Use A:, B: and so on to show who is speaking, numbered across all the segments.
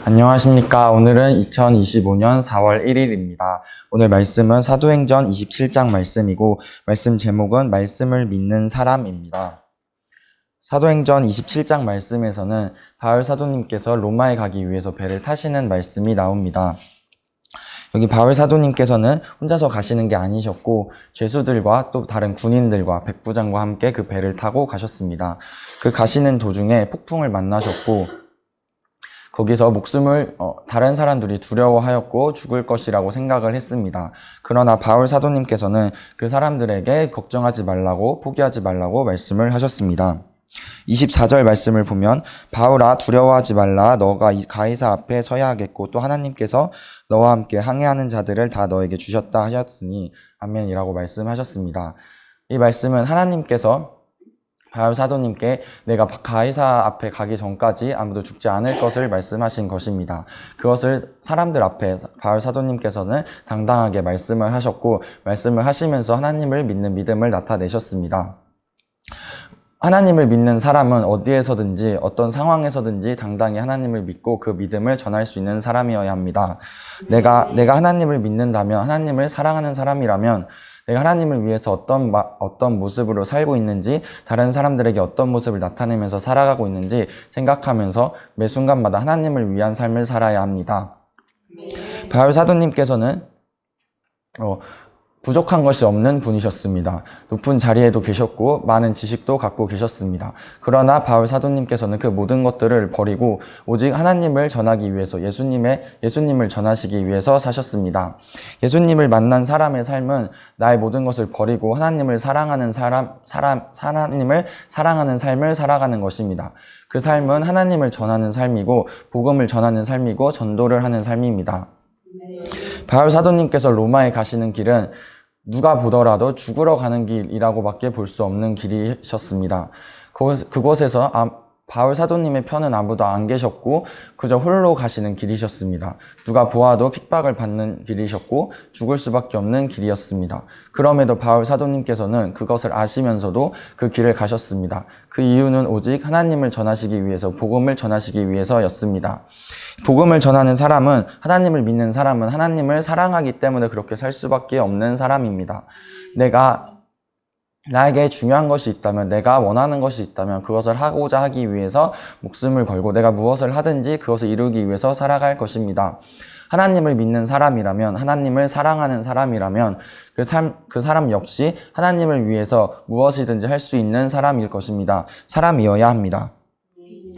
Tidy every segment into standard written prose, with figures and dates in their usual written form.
A: 안녕하십니까. 오늘은 2025년 4월 1일입니다. 오늘 말씀은 사도행전 27장 말씀이고 말씀 제목은 말씀을 믿는 사람입니다. 사도행전 27장 말씀에서는 바울 사도님께서 로마에 가기 위해서 배를 타시는 말씀이 나옵니다. 여기 바울 사도님께서는 혼자서 가시는 게 아니셨고 죄수들과 또 다른 군인들과 백부장과 함께 그 배를 타고 가셨습니다. 그 가시는 도중에 폭풍을 만나셨고 거기서 목숨을 다른 사람들이 두려워하였고 죽을 것이라고 생각을 했습니다. 그러나 바울 사도님께서는 그 사람들에게 걱정하지 말라고 포기하지 말라고 말씀을 하셨습니다. 24절 말씀을 보면 바울아 두려워하지 말라 너가 가이사 앞에 서야 하겠고 또 하나님께서 너와 함께 항해하는 자들을 다 너에게 주셨다 하셨으니 아멘이라고 말씀하셨습니다. 이 말씀은 하나님께서 바울 사도님께 내가 가이사 앞에 가기 전까지 아무도 죽지 않을 것을 말씀하신 것입니다. 그것을 사람들 앞에 바울 사도님께서는 당당하게 말씀을 하셨고 말씀을 하시면서 하나님을 믿는 믿음을 나타내셨습니다. 하나님을 믿는 사람은 어디에서든지 어떤 상황에서든지 당당히 하나님을 믿고 그 믿음을 전할 수 있는 사람이어야 합니다. 내가 하나님을 믿는다면, 하나님을 사랑하는 사람이라면 내가 하나님을 위해서 어떤 모습으로 살고 있는지, 다른 사람들에게 어떤 모습을 나타내면서 살아가고 있는지 생각하면서 매 순간마다 하나님을 위한 삶을 살아야 합니다. 바울 사도님께서는 부족한 것이 없는 분이셨습니다. 높은 자리에도 계셨고 많은 지식도 갖고 계셨습니다. 그러나 바울 사도님께서는 그 모든 것들을 버리고 오직 하나님을 전하기 위해서 예수님을 전하시기 위해서 사셨습니다. 예수님을 만난 사람의 삶은 나의 모든 것을 버리고 하나님을 사랑하는 하나님을 사랑하는 삶을 살아가는 것입니다. 그 삶은 하나님을 전하는 삶이고 복음을 전하는 삶이고 전도를 하는 삶입니다. 바울 사도님께서 로마에 가시는 길은 누가 보더라도 죽으러 가는 길이라고밖에 볼 수 없는 길이셨습니다. 그곳에서 바울 사도님의 편은 아무도 안 계셨고 그저 홀로 가시는 길이셨습니다. 누가 보아도 핍박을 받는 길이셨고 죽을 수밖에 없는 길이었습니다. 그럼에도 바울 사도님께서는 그것을 아시면서도 그 길을 가셨습니다. 그 이유는 오직 하나님을 전하시기 위해서, 복음을 전하시기 위해서였습니다. 복음을 전하는 사람은, 하나님을 믿는 사람은 하나님을 사랑하기 때문에 그렇게 살 수밖에 없는 사람입니다. 나에게 중요한 것이 있다면, 내가 원하는 것이 있다면 그것을 하고자 하기 위해서 목숨을 걸고 내가 무엇을 하든지 그것을 이루기 위해서 살아갈 것입니다. 하나님을 믿는 사람이라면, 하나님을 사랑하는 사람이라면 그 사람 역시 하나님을 위해서 무엇이든지 할 수 있는 사람일 것입니다. 사람이어야 합니다.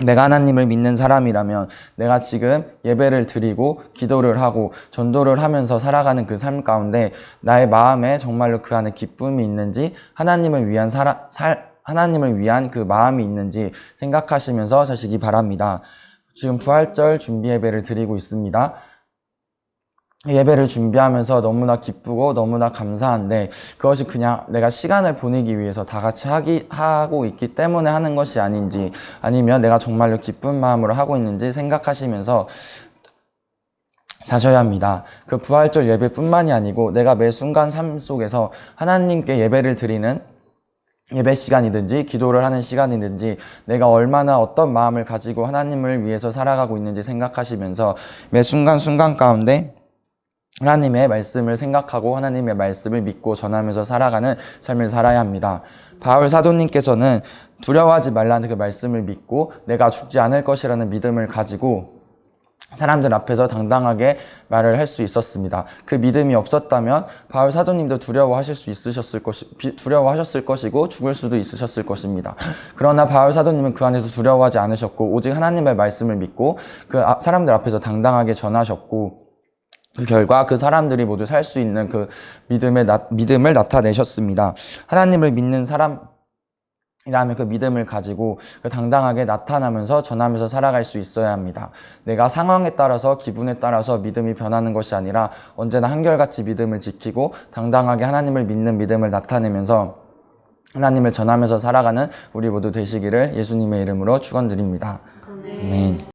A: 내가 하나님을 믿는 사람이라면 내가 지금 예배를 드리고 기도를 하고 전도를 하면서 살아가는 그 삶 가운데 나의 마음에 정말로 그 안에 기쁨이 있는지, 하나님을 위한 그 마음이 있는지 생각하시면서 사시기 바랍니다. 지금 부활절 준비 예배를 드리고 있습니다. 예배를 준비하면서 너무나 기쁘고 너무나 감사한데 그것이 그냥 내가 시간을 보내기 위해서 다 같이 하고 있기 때문에 하는 것이 아닌지, 아니면 내가 정말로 기쁜 마음으로 하고 있는지 생각하시면서 사셔야 합니다. 그 부활절 예배뿐만이 아니고 내가 매 순간 삶 속에서 하나님께 예배를 드리는 예배 시간이든지 기도를 하는 시간이든지 내가 얼마나 어떤 마음을 가지고 하나님을 위해서 살아가고 있는지 생각하시면서 매 순간 가운데 하나님의 말씀을 생각하고 하나님의 말씀을 믿고 전하면서 살아가는 삶을 살아야 합니다. 바울 사도님께서는 두려워하지 말라는 그 말씀을 믿고 내가 죽지 않을 것이라는 믿음을 가지고 사람들 앞에서 당당하게 말을 할 수 있었습니다. 그 믿음이 없었다면 바울 사도님도 두려워하셨을 것이고 죽을 수도 있으셨을 것입니다. 그러나 바울 사도님은 그 안에서 두려워하지 않으셨고 오직 하나님의 말씀을 믿고 그 사람들 앞에서 당당하게 전하셨고 그 결과 그 사람들이 모두 살 수 있는 그 믿음을 나타내셨습니다. 하나님을 믿는 사람이라면 그 믿음을 가지고 당당하게 나타나면서 전하면서 살아갈 수 있어야 합니다. 내가 상황에 따라서 기분에 따라서 믿음이 변하는 것이 아니라 언제나 한결같이 믿음을 지키고 당당하게 하나님을 믿는 믿음을 나타내면서 하나님을 전하면서 살아가는 우리 모두 되시기를 예수님의 이름으로 축원드립니다. 아멘.